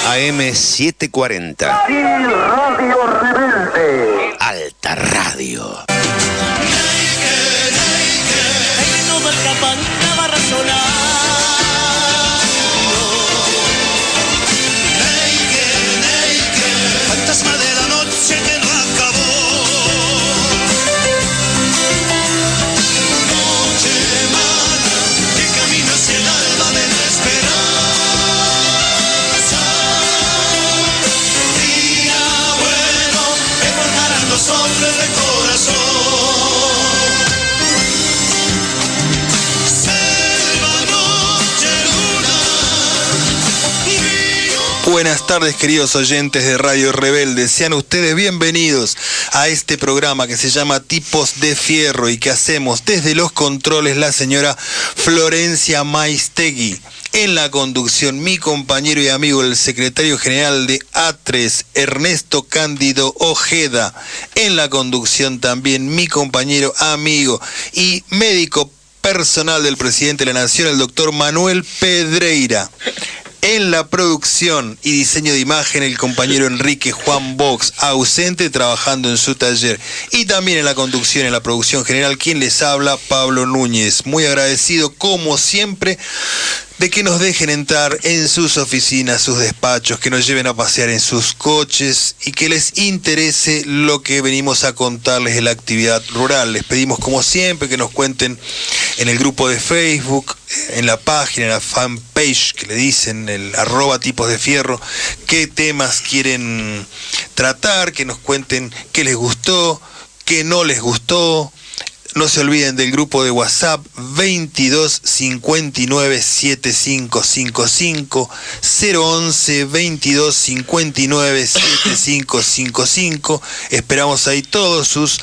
AM740. Y Radio Rebelde. Alta Radio. Fantasma de la noche que no acabó. Noche mala que camina hacia el alba de la esperanza. Día bueno que formarán los hombres de corazón. Selva, noche, luna, río. Buenas tardes, queridos oyentes de Radio Rebelde. Sean ustedes bienvenidos a este programa que se llama Tipos de Fierro y que hacemos desde los controles la señora Florencia Maistegui. En la conducción, mi compañero y amigo, el secretario general de ATRES, Ernesto Cándido Ojeda. En la conducción también mi compañero, amigo y médico personal del presidente de la Nación, el doctor Manuel Pedreira. En la producción y diseño de imagen, el compañero Enrique Juan Box, ausente, trabajando en su taller. Y también en la conducción, en la producción general, quien les habla, Pablo Núñez. Muy agradecido, como siempre, de que nos dejen entrar en sus oficinas, sus despachos, que nos lleven a pasear en sus coches y que les interese lo que venimos a contarles de la actividad rural. Les pedimos, como siempre, que nos cuenten en el grupo de Facebook, en la página, en la fanpage, que le dicen, el @tipos de fierro, qué temas quieren tratar, que nos cuenten qué les gustó, qué no les gustó. No se olviden del grupo de WhatsApp 22 59 7555 011 22 59 7555. Esperamos ahí todos sus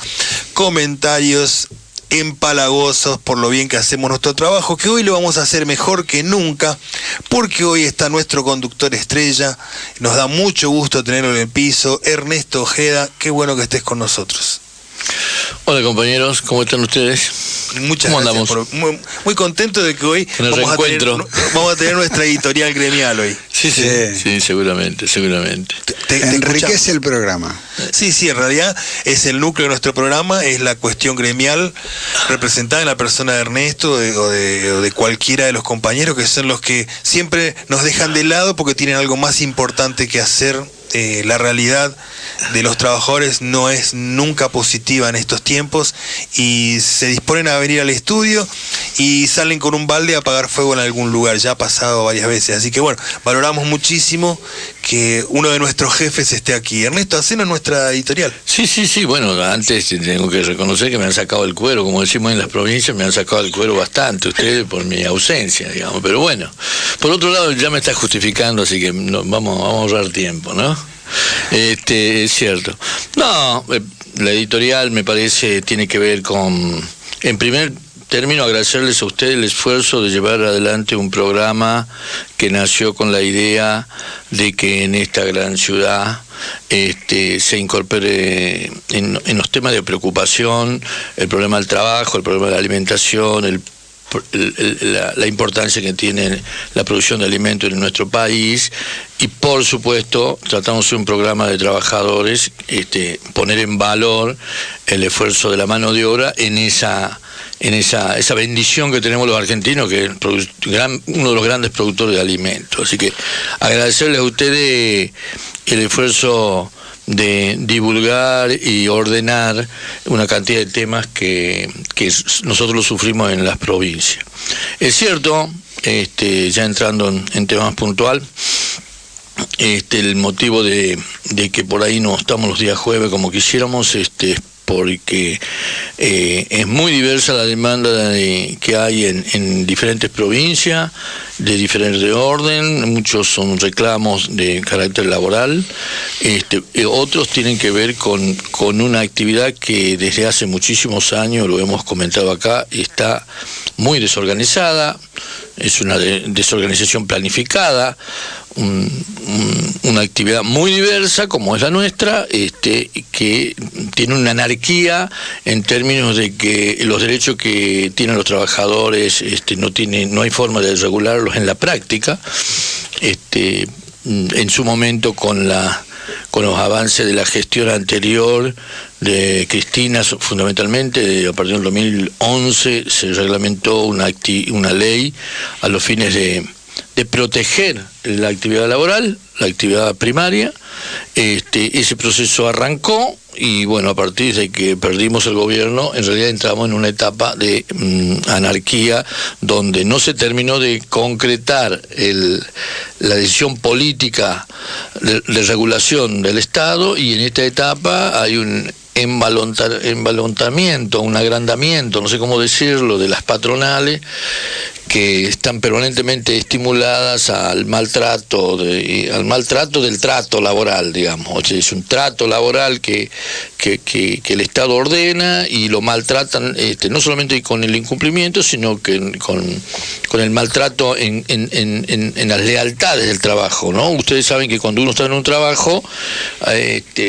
comentarios empalagosos por lo bien que hacemos nuestro trabajo, que hoy lo vamos a hacer mejor que nunca, porque hoy está nuestro conductor estrella. Nos da mucho gusto tenerlo en el piso. Ernesto Ojeda, qué bueno que estés con nosotros. Hola compañeros, ¿cómo están ustedes? Muchas ¿Cómo gracias. andamos? Muy contento de que hoy vamos a tener nuestra editorial gremial hoy. Sí, seguramente. Te enriquece el programa. Sí, en realidad es el núcleo de nuestro programa, es la cuestión gremial representada en la persona de Ernesto o de cualquiera de los compañeros, que son los que siempre nos dejan de lado porque tienen algo más importante que hacer. La realidad de los trabajadores no es nunca positiva en estos tiempos y se disponen a venir al estudio y salen con un balde a apagar fuego en algún lugar. Ya ha pasado varias veces, así que bueno, valoramos muchísimo que uno de nuestros jefes esté aquí. Ernesto, hacenos nuestra editorial. Sí, bueno, antes tengo que reconocer que me han sacado el cuero, como decimos en las provincias, me han sacado el cuero bastante ustedes por mi ausencia, digamos, pero bueno, por otro lado ya me está justificando, así que vamos a ahorrar tiempo, ¿no? Es cierto. No, la editorial me parece tiene que ver con, en primer término, agradecerles a ustedes el esfuerzo de llevar adelante un programa que nació con la idea de que en esta gran ciudad se incorpore en los temas de preocupación el problema del trabajo, el problema de la alimentación, la importancia que tiene la producción de alimentos en nuestro país y por supuesto tratamos de un programa de trabajadores, poner en valor el esfuerzo de la mano de obra en esa bendición que tenemos los argentinos, que es uno de los grandes productores de alimentos. Así que agradecerles a ustedes el esfuerzo de divulgar y ordenar una cantidad de temas que nosotros lo sufrimos en las provincias. Es cierto, ya entrando en temas puntual, el motivo de que por ahí no estamos los días jueves como quisiéramos, porque es muy diversa la demanda que hay en diferentes provincias, de diferente orden. Muchos son reclamos de carácter laboral, otros tienen que ver con una actividad que desde hace muchísimos años, lo hemos comentado acá, está muy desorganizada, es una desorganización planificada, una actividad muy diversa como es la nuestra, que tiene una anarquía en términos de que los derechos que tienen los trabajadores no hay forma de regularlos en la práctica, en su momento con los avances de la gestión anterior de Cristina, fundamentalmente, a partir del 2011 se reglamentó una ley a los fines de proteger la actividad laboral, la actividad primaria. Ese proceso arrancó y bueno, a partir de que perdimos el gobierno, en realidad entramos en una etapa de anarquía donde no se terminó de concretar la decisión política de regulación del Estado, y en esta etapa hay un embalontamiento, un agrandamiento, no sé cómo decirlo, de las patronales, que están permanentemente estimuladas al maltrato del trato laboral, digamos. O sea, es un trato laboral que el Estado ordena y lo maltratan, no solamente con el incumplimiento, sino que con el maltrato en las lealtades del trabajo, ¿no? Ustedes saben que cuando uno está en un trabajo,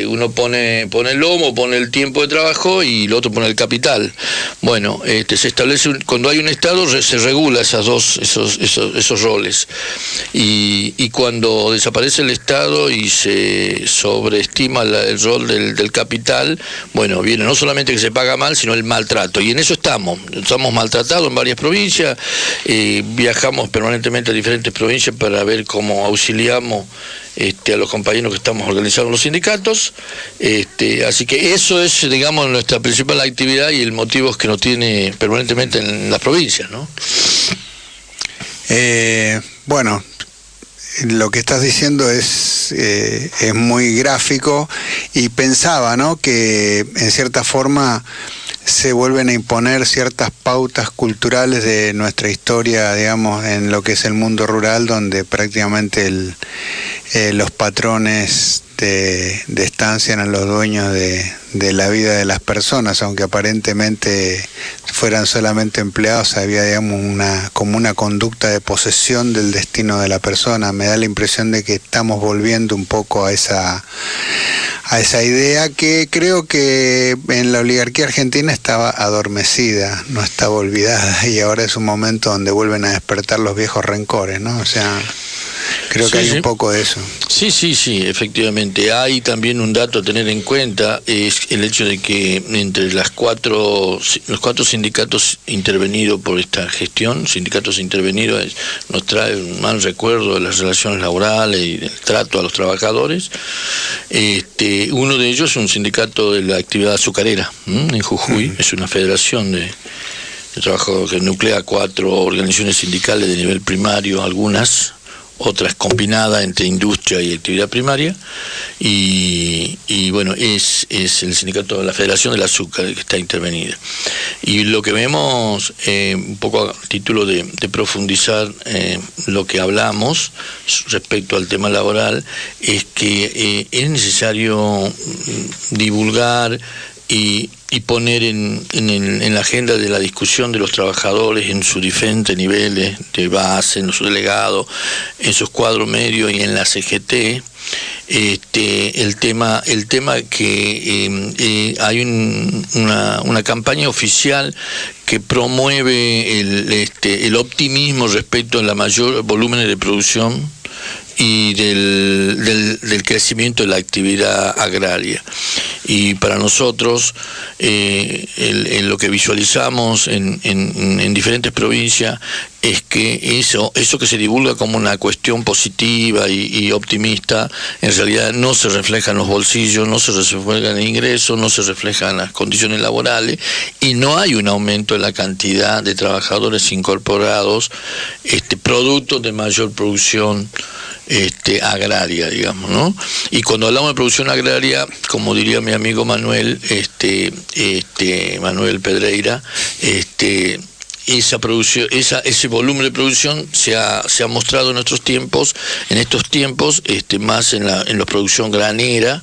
uno pone el lomo, pone el tiempo de trabajo y el otro pone el capital. Bueno, se establece, cuando hay un Estado se regula esos roles, y cuando desaparece el Estado y se sobreestima el rol del capital, bueno, viene no solamente que se paga mal, sino el maltrato, y en eso estamos maltratados en varias provincias. Viajamos permanentemente a diferentes provincias para ver cómo auxiliamos a los compañeros que estamos organizando los sindicatos. Así que eso es, digamos, nuestra principal actividad y el motivo que nos tiene permanentemente en las provincias, ¿no? Bueno, lo que estás diciendo es muy gráfico, y pensaba, ¿no?, que en cierta forma se vuelven a imponer ciertas pautas culturales de nuestra historia, digamos, en lo que es el mundo rural, donde prácticamente los patrones de estancia eran los dueños de la vida de las personas, aunque aparentemente fueran solamente empleados. Había, digamos, como una conducta de posesión del destino de la persona. Me da la impresión de que estamos volviendo un poco a esa idea que creo que en la oligarquía argentina estaba adormecida, no estaba olvidada, y ahora es un momento donde vuelven a despertar los viejos rencores, ¿no? O sea, creo que hay un poco de eso. Sí, efectivamente. Hay también un dato a tener en cuenta, es el hecho de que entre los cuatro sindicatos intervenidos por esta gestión, nos trae un mal recuerdo de las relaciones laborales y del trato a los trabajadores. Uno de ellos es un sindicato de la actividad azucarera, en Jujuy. Es una federación de trabajo que nuclea 4 organizaciones sindicales de nivel primario, algunas, otras combinadas entre industria y actividad primaria, y bueno, es el sindicato de la Federación del Azúcar que está intervenida. Y lo que vemos, un poco a título de profundizar lo que hablamos respecto al tema laboral, es que es necesario divulgar y poner en la agenda de la discusión de los trabajadores en sus diferentes niveles de base, en sus delegados, en sus cuadros medios y en la CGT, el tema que hay una campaña oficial que promueve el optimismo respecto a la mayor volumen de producción y del crecimiento de la actividad agraria. Y para nosotros, lo que visualizamos en diferentes provincias es que eso que se divulga como una cuestión positiva y optimista, en realidad no se refleja en los bolsillos, no se refleja en el ingreso, no se refleja en las condiciones laborales, y no hay un aumento en la cantidad de trabajadores incorporados, producto de mayor producción agraria, digamos, ¿no? Y cuando hablamos de producción agraria, como diría mi amigo Manuel, Manuel Pedreira, esa producción, ese volumen de producción se ha mostrado en estos tiempos, más en la producción granera,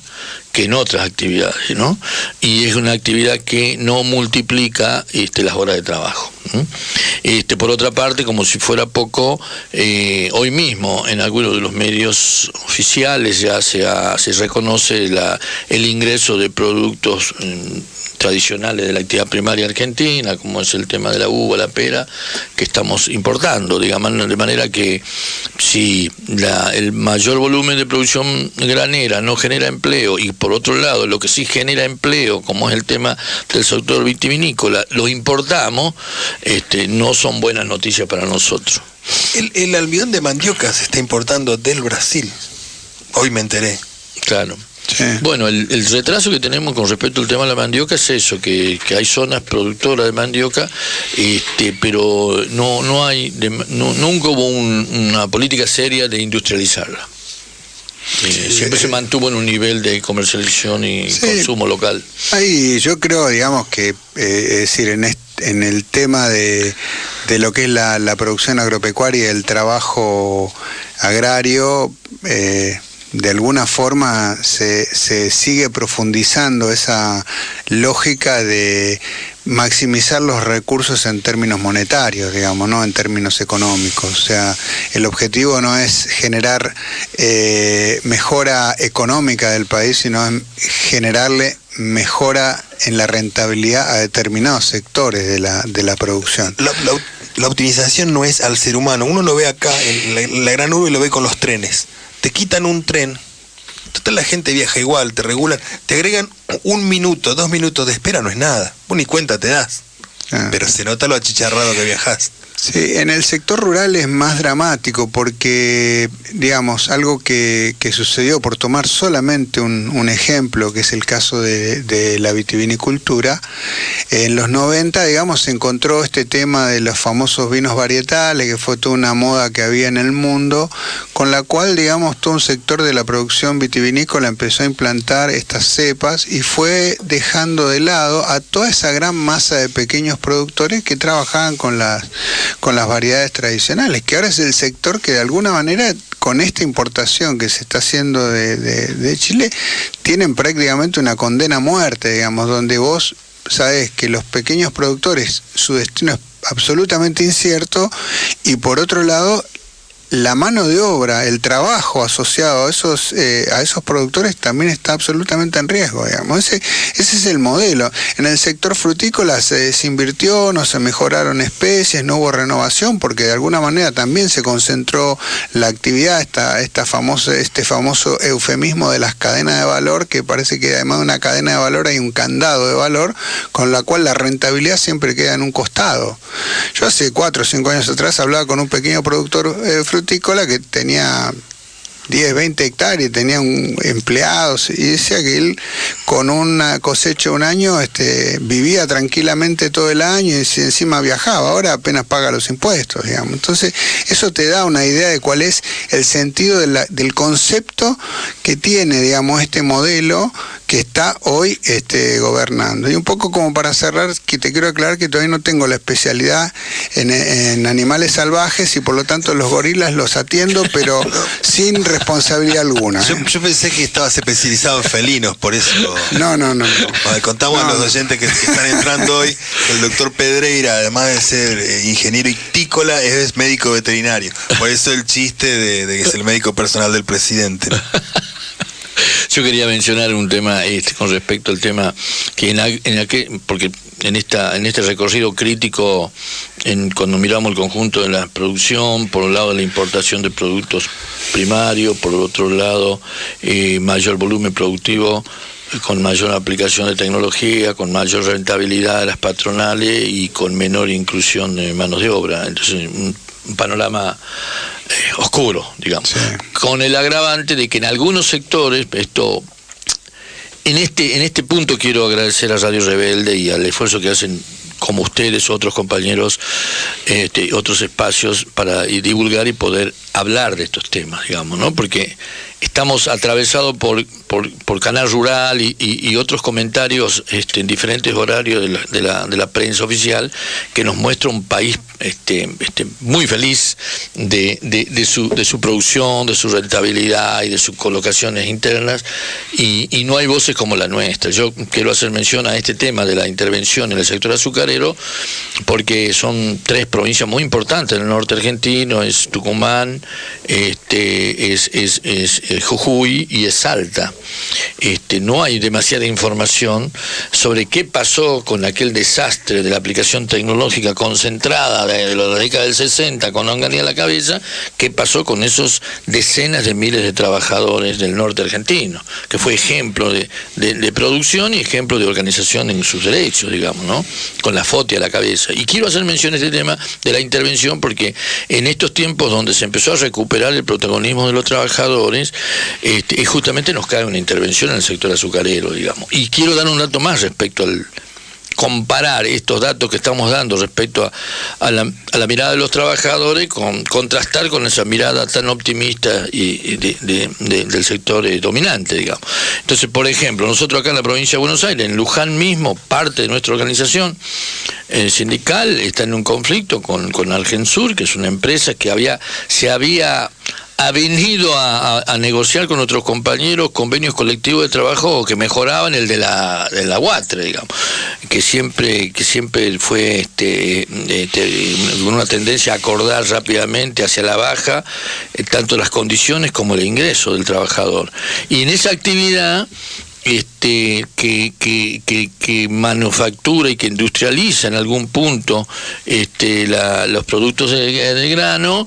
que en otras actividades, ¿no? Y es una actividad que no multiplica las horas de trabajo. Por otra parte, como si fuera poco, hoy mismo en algunos de los medios oficiales ya se reconoce el ingreso de productos tradicionales de la actividad primaria argentina, como es el tema de la uva, la pera, que estamos importando, digamos, de manera que si el mayor volumen de producción granera no genera empleo, y por otro lado lo que sí genera empleo, como es el tema del sector vitivinícola, lo importamos, no son buenas noticias para nosotros. El almidón de mandioca se está importando del Brasil, hoy me enteré. Claro. Sí. Bueno, el retraso que tenemos con respecto al tema de la mandioca es eso, que hay zonas productoras de mandioca, pero nunca hubo una política seria de industrializarla. Siempre se mantuvo en un nivel de comercialización y consumo local. Ahí yo creo, digamos, que es decir, en el tema de lo que es la producción agropecuaria y el trabajo agrario, de alguna forma se sigue profundizando esa lógica de maximizar los recursos en términos monetarios, digamos, no en términos económicos. O sea, el objetivo no es generar mejora económica del país, sino generarle mejora en la rentabilidad a determinados sectores de la producción. La optimización no es al ser humano. Uno lo ve acá en la gran urbe y lo ve con los trenes. Te quitan un tren, total la gente viaja igual, te regulan, te agregan 1 minuto, 2 minutos de espera, no es nada, vos ni cuenta te das, pero se nota lo achicharrado que viajás. Sí, en el sector rural es más dramático porque, digamos, algo que sucedió, por tomar solamente un ejemplo, que es el caso de la vitivinicultura, en los 90, digamos, se encontró este tema de los famosos vinos varietales, que fue toda una moda que había en el mundo, con la cual, digamos, todo un sector de la producción vitivinícola empezó a implantar estas cepas y fue dejando de lado a toda esa gran masa de pequeños productores que trabajaban con las variedades tradicionales, que ahora es el sector que de alguna manera, con esta importación que se está haciendo de Chile, tienen prácticamente una condena a muerte, digamos, donde vos sabés que los pequeños productores, su destino es absolutamente incierto, y por otro lado, la mano de obra, el trabajo asociado a esos productores también está absolutamente en riesgo, digamos. Ese es el modelo. En el sector frutícola se desinvirtió, no se mejoraron especies, no hubo renovación, porque de alguna manera también se concentró la actividad, este famoso eufemismo de las cadenas de valor, que parece que además de una cadena de valor hay un candado de valor, con la cual la rentabilidad siempre queda en un costado. Yo hace 4 o 5 años atrás hablaba con un pequeño productor frutícola que tenía 10, 20 hectáreas, tenía empleados, y decía que él con una cosecha de un año vivía tranquilamente todo el año y encima viajaba. Ahora apenas paga los impuestos, digamos. Entonces eso te da una idea de cuál es el sentido del concepto que tiene, digamos, este modelo que está hoy gobernando. Y un poco como para cerrar, que te quiero aclarar que todavía no tengo la especialidad en animales salvajes y por lo tanto los gorilas los atiendo, pero sin responsabilidad alguna. Yo pensé que estabas especializado en felinos, por eso. No. Contamos a los oyentes que están entrando hoy, el doctor Pedreira, además de ser ingeniero ictícola, es médico veterinario. Por eso el chiste de que es el médico personal del presidente. Yo quería mencionar un tema con respecto al tema que porque en este recorrido crítico, cuando miramos el conjunto de la producción, por un lado la importación de productos primarios, por otro lado mayor volumen productivo, con mayor aplicación de tecnología, con mayor rentabilidad de las patronales y con menor inclusión de manos de obra. Entonces, un panorama oscuro, digamos, sí. Con el agravante de que en algunos sectores, en este punto quiero agradecer a Radio Rebelde y al esfuerzo que hacen, como ustedes, otros compañeros, otros espacios para divulgar y poder hablar de estos temas, digamos, ¿no? Porque estamos atravesados por Canal Rural y otros comentarios en diferentes horarios de la prensa oficial, que nos muestra un país muy feliz de su producción, de su rentabilidad y de sus colocaciones internas, y no hay voces como la nuestra. Yo quiero hacer mención a este tema de la intervención en el sector azucarero, porque son 3 provincias muy importantes en el norte argentino: es Tucumán, es Jujuy y es Salta. No hay demasiada información sobre qué pasó con aquel desastre de la aplicación tecnológica concentrada de la década del 60 con Onganía a la cabeza. ¿Qué pasó con esos decenas de miles de trabajadores del norte argentino? Que fue ejemplo de producción y ejemplo de organización en sus derechos, digamos, ¿no? Con la FOTI a la cabeza. Y quiero hacer mención a este tema de la intervención, porque en estos tiempos donde se empezó a recuperar el protagonismo de los trabajadores, justamente nos cae una intervención en el sector azucarero, digamos. Y quiero dar un dato más respecto al comparar estos datos que estamos dando respecto a la mirada de los trabajadores, contrastar con esa mirada tan optimista del sector dominante, digamos. Entonces, por ejemplo, nosotros acá en la provincia de Buenos Aires, en Luján mismo, parte de nuestra organización sindical está en un conflicto con Argensur, que es una empresa que se había venido a negociar con otros compañeros convenios colectivos de trabajo que mejoraban el de la UATRE, digamos, que siempre fue una tendencia a acordar rápidamente hacia la baja tanto las condiciones como el ingreso del trabajador. Y en esa actividad que manufactura y que industrializa en algún punto los productos de grano,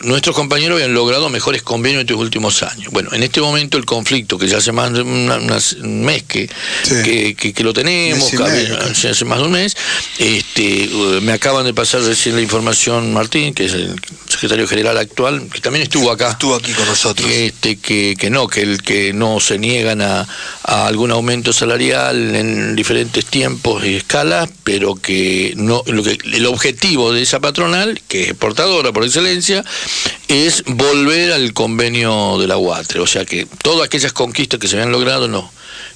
nuestros compañeros habían logrado mejores convenios en estos últimos años. Bueno, en este momento el conflicto, que ya hace más de un mes que lo tenemos, hace más de un mes, me acaban de pasar recién la información Martín, que es el secretario general actual, que también estuvo acá. Estuvo aquí con nosotros. Que no se niegan a algún aumento salarial en diferentes tiempos y escalas, pero que el objetivo de esa patronal, que es exportadora por excelencia, es volver al convenio de la UATRE. O sea que todas aquellas conquistas que se habían logrado en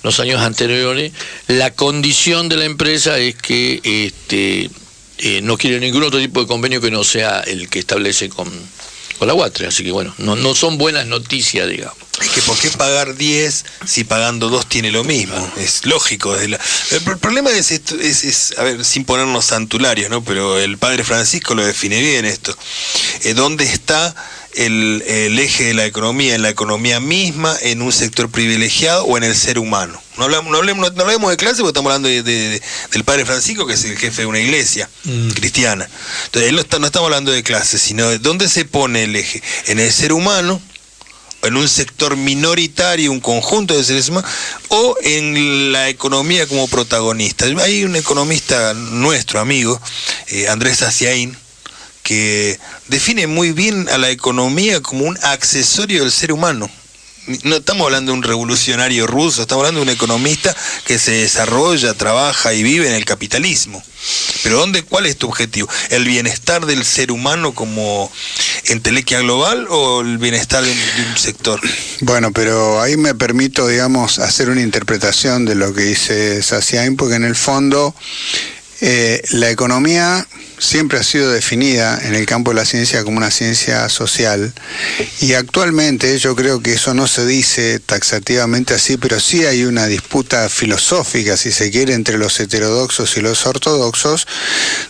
los años anteriores, la condición de la empresa es que no quiere ningún otro tipo de convenio que no sea el que establece con la UATRE. Así que bueno, no son buenas noticias, digamos. Es que ¿por qué pagar 10 si pagando 2 tiene lo mismo? Es lógico. El problema es esto, a ver, sin ponernos santularios, ¿no? Pero el padre Francisco lo define bien esto. ¿Dónde está el eje de la economía? ¿En la economía misma, en un sector privilegiado o en el ser humano? No hablemos de clase porque estamos hablando del padre Francisco, que es el jefe de una iglesia cristiana. Entonces, él no estamos hablando de clase, sino de dónde se pone el eje. ¿En el ser humano? En un sector minoritario, un conjunto de seres humanos, o en la economía como protagonista. Hay un economista nuestro, amigo, Andrés Saciaín, que define muy bien a la economía como un accesorio del ser humano. No estamos hablando de un revolucionario ruso, estamos hablando de un economista que se desarrolla, trabaja y vive en el capitalismo. Pero ¿cuál es tu objetivo? ¿El bienestar del ser humano como entelequia global o el bienestar de un sector? Bueno, pero ahí me permito, digamos, hacer una interpretación de lo que dice Saciaín, porque en el fondo la economía siempre ha sido definida en el campo de la ciencia como una ciencia social, y actualmente yo creo que eso no se dice taxativamente así, pero sí hay una disputa filosófica, si se quiere, entre los heterodoxos y los ortodoxos,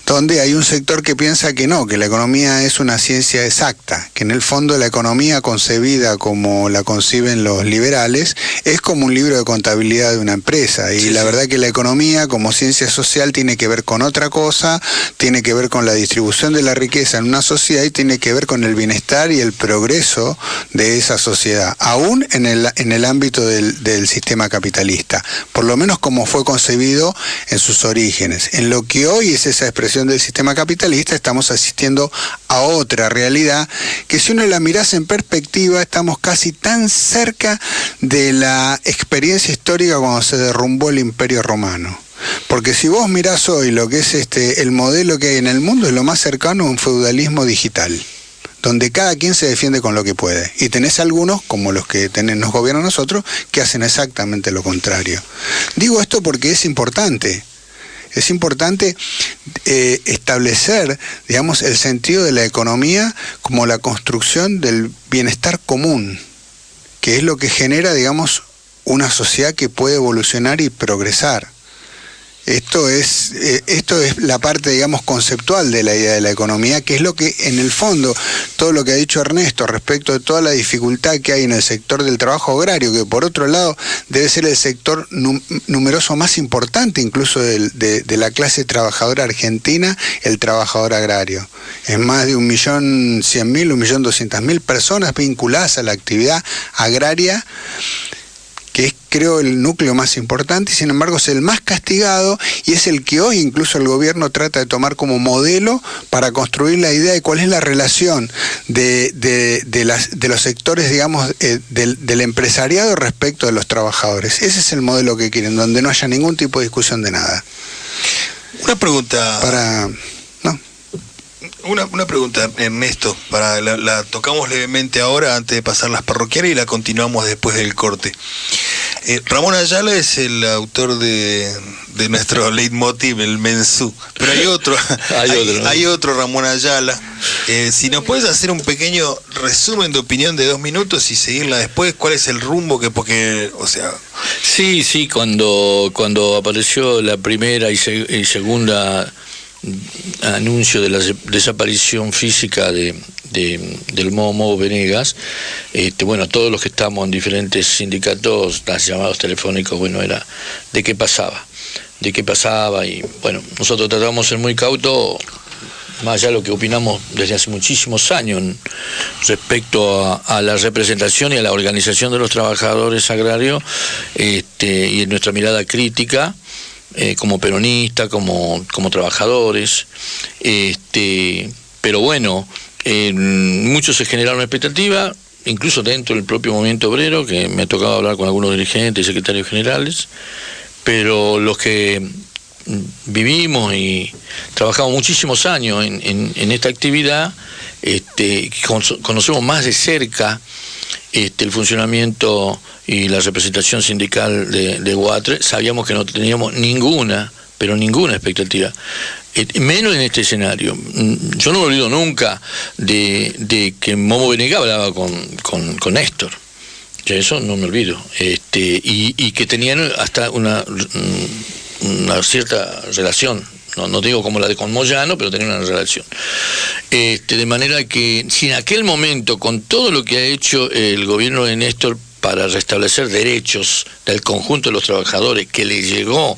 donde hay un sector que piensa que no, que la economía es una ciencia exacta, que en el fondo la economía concebida como la conciben los liberales es como un libro de contabilidad de una empresa, y la verdad que la economía como ciencia social tiene que ver con otra cosa, tiene que ver con la distribución de la riqueza en una sociedad y tiene que ver con el bienestar y el progreso de esa sociedad, aún en el ámbito del sistema capitalista, por lo menos como fue concebido en sus orígenes. En lo que hoy es esa expresión del sistema capitalista, estamos asistiendo a otra realidad que, si uno la mirase en perspectiva, estamos casi tan cerca de la experiencia histórica cuando se derrumbó el Imperio Romano. Porque si vos mirás hoy lo que es el modelo que hay en el mundo, es lo más cercano a un feudalismo digital, donde cada quien se defiende con lo que puede. Y tenés algunos, como los que nos gobiernan nosotros, que hacen exactamente lo contrario. Digo esto porque es importante. Es importante establecer, digamos, el sentido de la economía como la construcción del bienestar común, que es lo que genera, digamos, una sociedad que puede evolucionar y progresar. Esto es la parte, digamos, conceptual de la idea de la economía, que es lo que, en el fondo, todo lo que ha dicho Ernesto respecto de toda la dificultad que hay en el sector del trabajo agrario, que por otro lado debe ser el sector numeroso más importante incluso de la clase trabajadora argentina, el trabajador agrario. Es más de 1.100.000, 1.200.000 personas vinculadas a la actividad agraria, que es, creo, el núcleo más importante, y sin embargo es el más castigado, y es el que hoy incluso el gobierno trata de tomar como modelo para construir la idea de cuál es la relación de los sectores, digamos, del empresariado respecto de los trabajadores. Ese es el modelo que quieren, donde no haya ningún tipo de discusión de nada. Una pregunta. Una pregunta, Ernesto, la tocamos levemente ahora antes de pasar las parroquiales y la continuamos después del corte. Ramón Ayala es el autor de nuestro leitmotiv, el Mensú, pero hay otro Ramón Ayala. Si nos puedes hacer un pequeño resumen de opinión de 2 minutos y seguirla después, ¿cuál es el rumbo Sí, cuando apareció la primera y segunda anuncio de la desaparición física del Momo Venegas, todos los que estamos en diferentes sindicatos, las llamados telefónicos, era de qué pasaba, y nosotros tratamos de ser muy cautos, más allá de lo que opinamos desde hace muchísimos años respecto a la representación y a la organización de los trabajadores agrarios, y en nuestra mirada crítica, como peronistas, como trabajadores, pero muchos se generaron expectativas, incluso dentro del propio movimiento obrero, que me ha tocado hablar con algunos dirigentes y secretarios generales, pero los que vivimos y trabajamos muchísimos años en esta actividad, conocemos más de cerca el funcionamiento y la representación sindical de UATRE, sabíamos que no teníamos ninguna expectativa, menos en este escenario. Yo no me olvido nunca de que Momo Venegas hablaba con Néstor, eso no me olvido, y que tenían hasta una cierta relación. No digo como la de con Moyano, pero tenía una relación. De manera que, si en aquel momento, con todo lo que ha hecho el gobierno de Néstor para restablecer derechos del conjunto de los trabajadores, que le llegó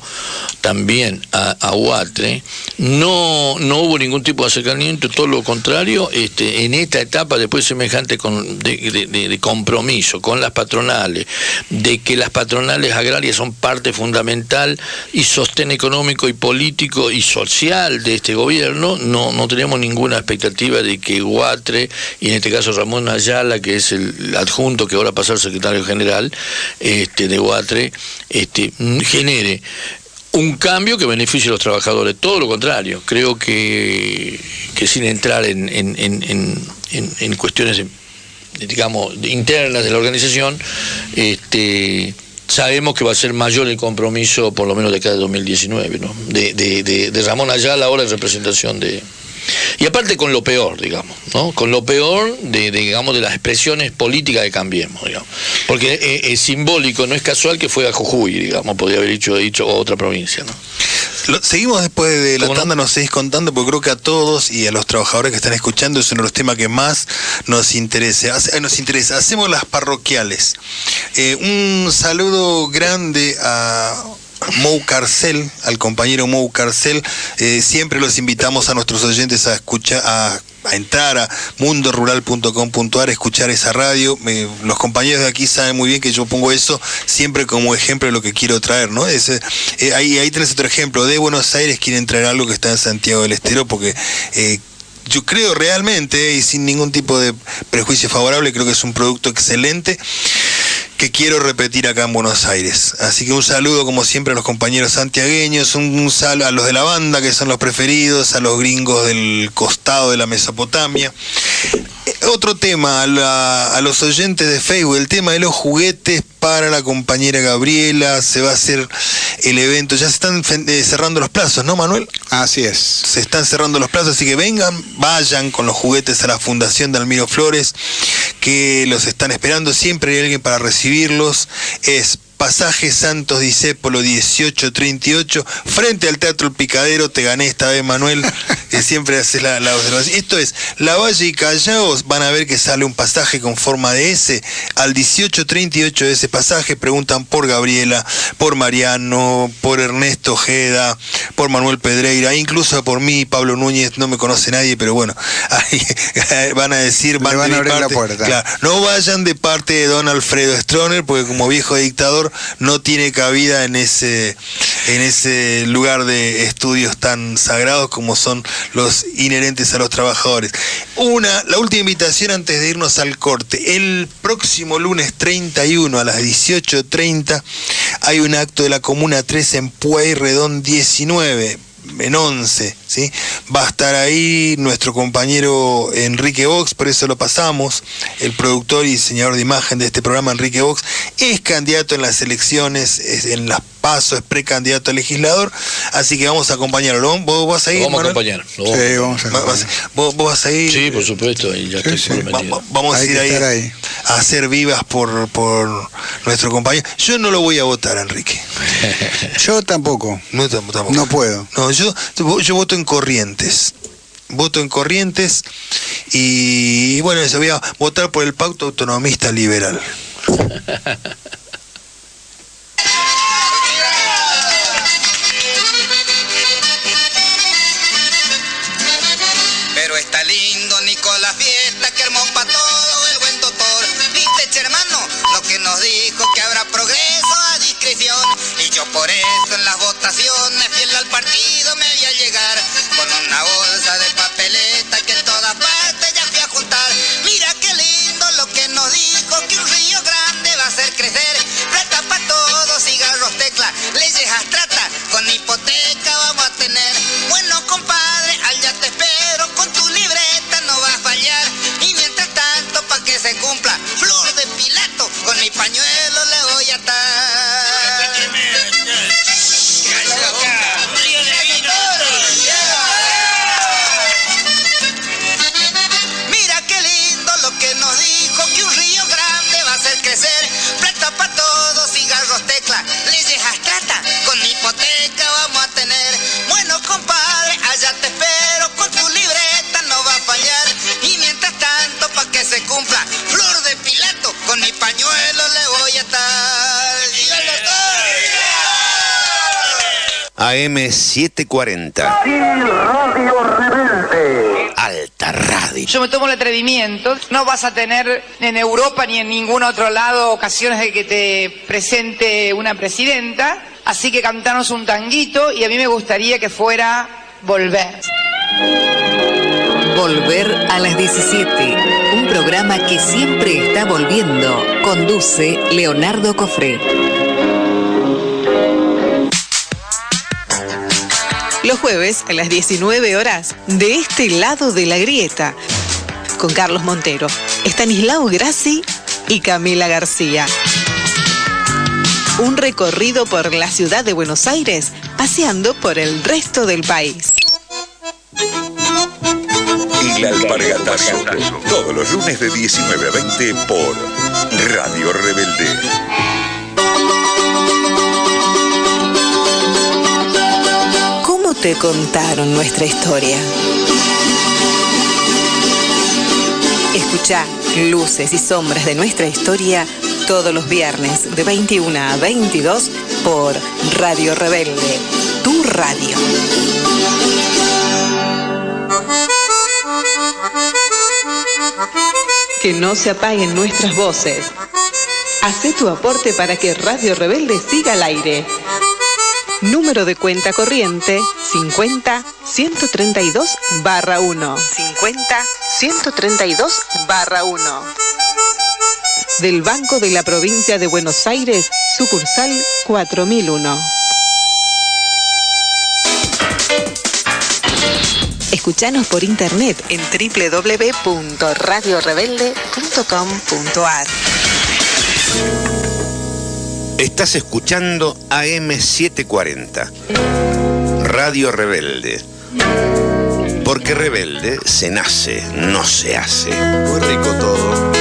también a UATRE, no hubo ningún tipo de acercamiento, todo lo contrario, en esta etapa después semejante de compromiso con las patronales, de que las patronales agrarias son parte fundamental y sostén económico y político y social de este gobierno, no teníamos ninguna expectativa de que UATRE, y en este caso Ramón Ayala, que es el adjunto que ahora pasa al secretario general de UATRE, genere un cambio que beneficie a los trabajadores. Todo lo contrario, creo que sin entrar en cuestiones digamos internas de la organización, sabemos que va a ser mayor el compromiso, por lo menos de cada 2019, ¿no? de Ramón Ayala ahora en representación de... Y aparte con lo peor, digamos, ¿no? Con lo peor de las expresiones políticas de Cambiemos, digamos. Porque es simbólico, no es casual que fue a Jujuy, digamos, podría haber dicho otra provincia, ¿no? Seguimos después de la tanda, nos seguís contando, porque creo que a todos y a los trabajadores que están escuchando es uno de los temas que más nos interesa. Hacemos las parroquiales. Un saludo grande a Mou Carcel, al compañero Mou Carcel. Siempre los invitamos a nuestros oyentes a escuchar, a entrar a mundorural.com.ar, escuchar esa radio. Los compañeros de aquí saben muy bien que yo pongo eso siempre como ejemplo de lo que quiero traer, ¿no? Ahí tenés otro ejemplo. De Buenos Aires quieren traer algo que está en Santiago del Estero, porque yo creo realmente, y sin ningún tipo de prejuicio favorable, creo que es un producto excelente que quiero repetir acá en Buenos Aires. Así que un saludo como siempre a los compañeros santiagueños, un saludo a los de la banda que son los preferidos, a los gringos del costado de la Mesopotamia. Otro tema a los oyentes de Facebook, el tema de los juguetes para la compañera Gabriela. Se va a hacer el evento, ya se están cerrando los plazos, ¿no, Manuel? Así es. Se están cerrando los plazos, así que vayan con los juguetes a la Fundación de Almiro Flores, que los están esperando. Siempre hay alguien para recibirlos. Es Pasaje Santos Discépolo 1838, frente al Teatro El Picadero. Te gané esta vez, Manuel, que siempre haces la observación. Esto es Lavalle y Callao. Van a ver que sale un pasaje con forma de S al 1838 de ese pasaje. Preguntan por Gabriela, por Mariano, por Ernesto Ojeda, por Manuel Pedreira, incluso por mí, Pablo Núñez. No me conoce nadie, pero bueno, ahí van a decir, van a abrir la puerta. Claro, no vayan de parte de don Alfredo Stroner, porque como viejo dictador no tiene cabida en ese lugar de estudios tan sagrados como son los inherentes a los trabajadores. La última invitación antes de irnos al corte. El próximo lunes 31 a las 18:30 hay un acto de la Comuna 3 en Pueyrredón 19. En 11, ¿sí? Va a estar ahí nuestro compañero Enrique Vox, por eso lo pasamos, el productor y diseñador de imagen de este programa, Enrique Vox, es candidato en las elecciones, en las PASO, es precandidato a legislador, así que vamos a acompañarlo. ¿Vos vas a ir? Vamos a Manuel? acompañar. Sí, vamos a acompañar. ¿Vos vas a ir? Sí, por supuesto, y ya estoy comprometido. Vamos a ir ahí a hacer vivas por nuestro compañero. Yo no lo voy a votar, Enrique. Yo tampoco. No, tampoco. No puedo. No, yo voto en Corrientes. Voto en Corrientes y bueno, eso, voy a votar por el Pacto Autonomista Liberal. Pero está lindo, Nico, la fiesta que armó pa' todo el buen doctor. Viste, hermano, lo que nos dijo que habrá progreso a discreción. Y yo por eso en las votaciones fiel al partido me voy a llegar. Con una bolsa de papeleta que en todas partes ya fui a juntar. Mira qué lindo lo que nos dijo, que un río grande va a hacer crecer. Plata pa' todos, cigarros, tecla, leyes abstractas, con hipoteca vamos a tener. Bueno, compadre, allá te espero, con tu libreta no va a fallar. Y mientras tanto, pa' que se cumpla, flor de Pilato, con mi pañuelo le voy a atar. Mira qué lindo lo que nos dijo, que un río grande va a hacer crecer. Plata pa' todos, cigarros, tecla, leyes abstractas, con hipoteca vamos a tener. Bueno, compadre, allá te espero, con tu libreta no va a fallar. Y mientras tanto, pa' que se cumpla, flor de Pilato, con mi pañuelo le voy a atar. ¡Dígalo todo! AM 740. Y Radio Rebelde. Alta Radio. Yo me tomo el atrevimiento. No vas a tener en Europa ni en ningún otro lado ocasiones de que te presente una presidenta. Así que cantanos un tanguito y a mí me gustaría que fuera Volver. Volver a las 17. Un programa que siempre está volviendo. Conduce Leonardo Cofré. Los jueves a las 19 horas, de este lado de la grieta, con Carlos Montero, Estanislao Grassi y Camila García. Un recorrido por la ciudad de Buenos Aires, paseando por el resto del país. El Alpargatazo, todos los lunes de 19 a 20 por Radio Rebelde. ¿Cómo te contaron nuestra historia? Escuchá Luces y Sombras de nuestra historia todos los viernes de 21 a 22 por Radio Rebelde, tu radio. Que no se apaguen nuestras voces. Hacé tu aporte para que Radio Rebelde siga al aire. Número de cuenta corriente 50-132-1. 50-132-1. Del Banco de la Provincia de Buenos Aires, sucursal 4001. Escuchanos por internet en www.radiorebelde.com.ar. Estás escuchando AM740, Radio Rebelde. Porque rebelde se nace, no se hace. Muy rico todo.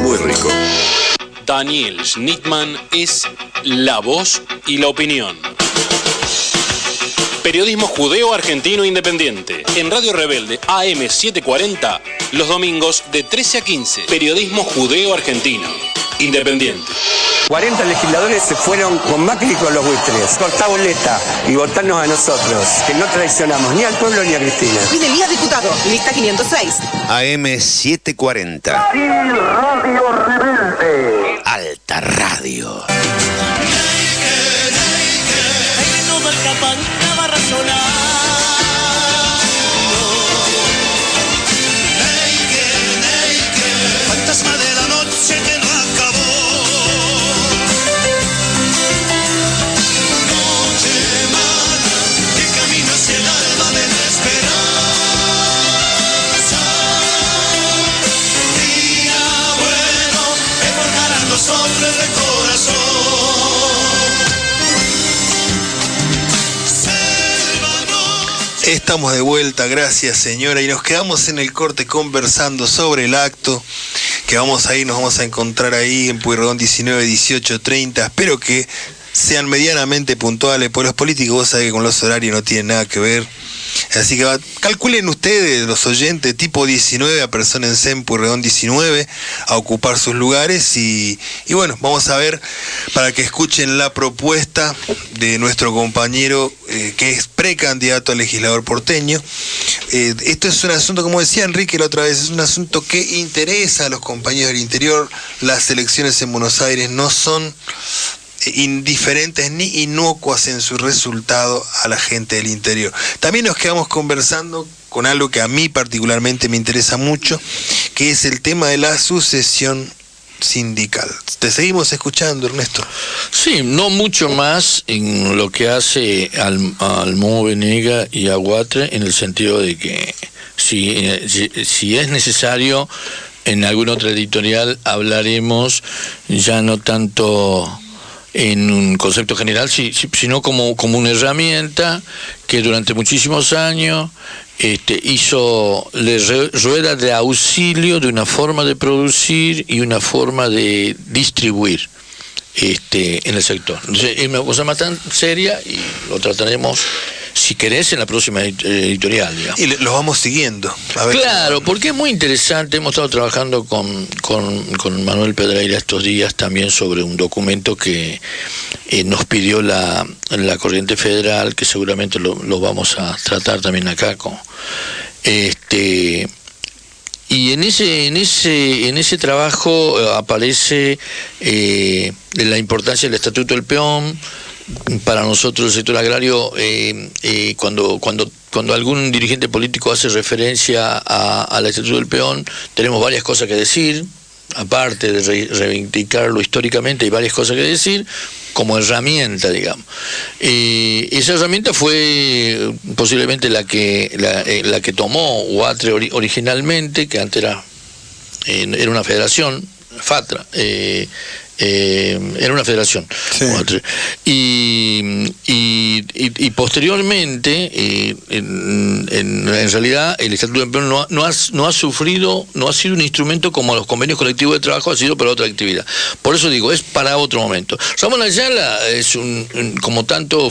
Muy rico. Daniel Schnittman es la voz y la opinión. Periodismo judeo argentino independiente. En Radio Rebelde AM740, los domingos de 13 a 15. Periodismo judeo argentino independiente. 40 legisladores se fueron con Macri y con los buitres. Cortá boleta y votarnos a nosotros, que no traicionamos ni al pueblo ni a Cristina. Luis Elías, diputado, lista 506. AM740. Radio Rebelde. Alta Radio. Fantasma de la noche que no acabó. Noche mala, que camino hacia el alba de la esperanza. Día bueno, que forjarán los hombres de corazón. Estamos de vuelta, gracias señora, y nos quedamos en el corte conversando sobre el acto que nos vamos a encontrar ahí en Pueyrredón 19, 18, 30. Espero que sean medianamente puntuales, porque los políticos, vos sabés que con los horarios no tienen nada que ver. Así que calculen ustedes, los oyentes, tipo 19, apersónense en Pueyrredón 19 a ocupar sus lugares y bueno, vamos a ver, para que escuchen la propuesta de nuestro compañero que es precandidato a legislador porteño. Esto es un asunto, como decía Enrique la otra vez, es un asunto que interesa a los compañeros del interior. Las elecciones en Buenos Aires no son indiferentes ni inocuas en su resultado a la gente del interior. También nos quedamos conversando con algo que a mí particularmente me interesa mucho, que es el tema de la sucesión sindical. Te seguimos escuchando, Ernesto. Sí, no mucho más en lo que hace al Moho Venega y a Guatre, en el sentido de que si es necesario, en alguna otra editorial hablaremos ya no tanto en un concepto general, sino como una herramienta que durante muchísimos años hizo rueda de auxilio de una forma de producir y una forma de distribuir en el sector. Entonces, es una cosa más tan seria y lo trataremos, si querés, en la próxima editorial, digamos. Y los vamos siguiendo. A ver. Claro, porque es muy interesante. Hemos estado trabajando con Manuel Pedreira estos días también sobre un documento que nos pidió la Corriente Federal, que seguramente lo vamos a tratar también acá y en ese trabajo aparece la importancia del Estatuto del Peón. Para nosotros, el sector agrario, cuando algún dirigente político hace referencia al Estatuto del Peón, tenemos varias cosas que decir. Aparte de reivindicarlo históricamente, hay varias cosas que decir como herramienta, digamos. Esa herramienta fue posiblemente la que tomó Guatre originalmente, que antes era una federación, FATRA. Era una federación, sí. Y posteriormente en realidad el Estatuto del Peón no ha sido un instrumento como los convenios colectivos de trabajo, ha sido para otra actividad. Por eso digo, es para otro momento. Ramón Ayala es como tanto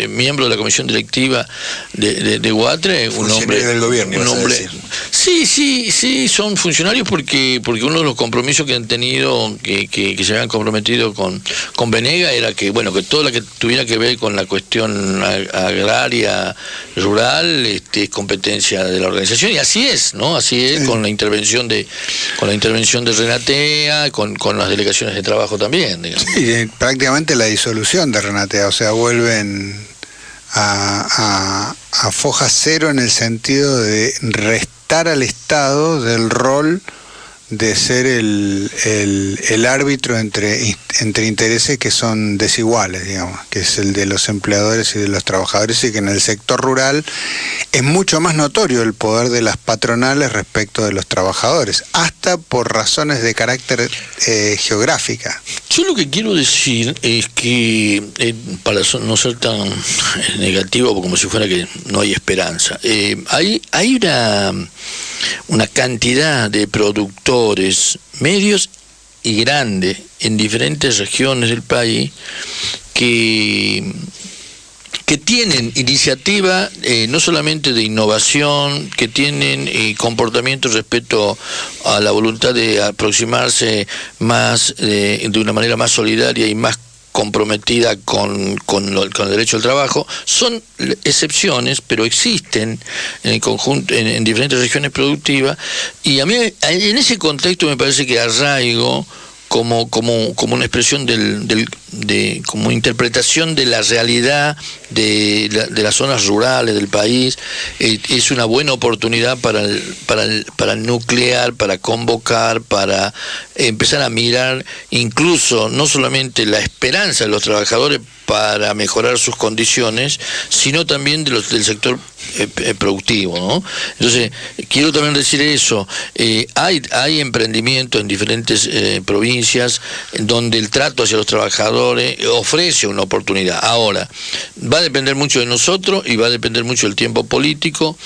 miembro de la comisión directiva de Guatre, un hombre del gobierno, un hombre, sí, son funcionarios porque uno de los compromisos que han tenido que se habían comprometido con Venega era que todo lo que tuviera que ver con la cuestión agraria, rural, es competencia de la organización, y así es, ¿no? Así es, sí. con la intervención de Renatea, con las delegaciones de trabajo también, digamos. Sí, prácticamente la disolución de Renatea, o sea, vuelven a foja cero en el sentido de restar al Estado del rol de ser el árbitro entre intereses que son desiguales, digamos, que es el de los empleadores y de los trabajadores, y que en el sector rural es mucho más notorio el poder de las patronales respecto de los trabajadores, hasta por razones de carácter geográfica. Yo lo que quiero decir es que, para no ser tan negativo como si fuera que no hay esperanza, hay una cantidad de productores medios y grandes en diferentes regiones del país que tienen iniciativa no solamente de innovación, que tienen comportamiento respecto a la voluntad de aproximarse más de una manera más solidaria y más comprometida con el derecho al trabajo. Son excepciones, pero existen en el conjunto, en diferentes regiones productivas, y a mí en ese contexto me parece que arraigo como una expresión como interpretación de la realidad de las zonas rurales del país, es una buena oportunidad para nuclear, para convocar, para empezar a mirar incluso no solamente la esperanza de los trabajadores para mejorar sus condiciones, sino también del sector productivo, ¿no? Entonces, quiero también decir eso, hay emprendimientos en diferentes provincias donde el trato hacia los trabajadores ofrece una oportunidad. Ahora, va a depender mucho de nosotros y va a depender mucho del tiempo político,